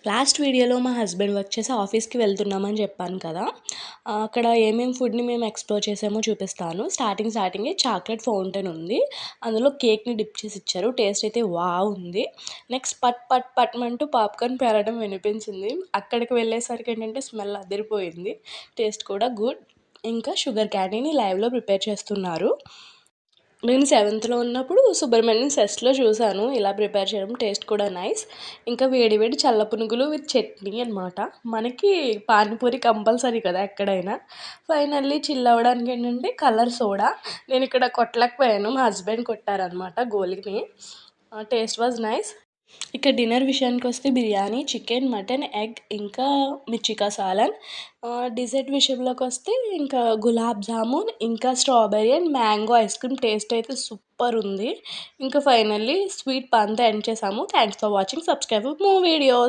Last వీడియోలో మా husband work చేసి ఆఫీస్కి వెళ్తున్నామని చెప్పాను కదా. అక్కడ ఏమేమి ఫుడ్ని మేము ఎక్స్ప్లోర్ చేసామో చూపిస్తాను. స్టార్టింగే చాక్లెట్ ఫౌంటైన్ ఉంది. అందులో కేక్ని డిప్ చేసి ఇచ్చారు. టేస్ట్ అయితే ఉంది. నెక్స్ట్ పట్ పట్ పట్మంటూ పాప్కార్న్ పేలడం వినిపించింది. అక్కడికి వెళ్ళేసరికి ఏంటంటే స్మెల్ అదిరిపోయింది. టేస్ట్ కూడా గుడ్. ఇంకా షుగర్ క్యాండీని లైవ్లో ప్రిపేర్ చేస్తున్నారు. నేను సెవెంత్లో ఉన్నప్పుడు సుబ్రహ్మణ్యం సెస్ట్లో చూశాను ఇలా ప్రిపేర్ చేయడం. టేస్ట్ కూడా నైస్. ఇంకా వేడి వేడి చల్ల పునుగులు విత్ చట్నీ అనమాట. మనకి పానీపూరి కంపల్సరీ కదా ఎక్కడైనా. ఫైనల్లీ చిల్ అవ్వడానికి ఏంటంటే కలర్ సోడా. నేను ఇక్కడ కొట్టలేకపోయాను, మా హస్బెండ్ కొట్టారనమాట గోలిని. Taste was nice. ఇక డిన్నర్ విషయానికి వస్తే బిర్యానీ, చికెన్, మటన్, ఎగ్, ఇంకా మిర్చికా సాలన్. డిజర్ట్ విషయంలోకి వస్తే ఇంకా గులాబ్ జామున్, ఇంకా strawberry and mango ice cream. Taste అయితే సూపర్ ఉంది. ఇంకా ఫైనల్లీ స్వీట్ పాన్తో ఎండ్ చేసాము. Thanks for watching. Subscribe more videos.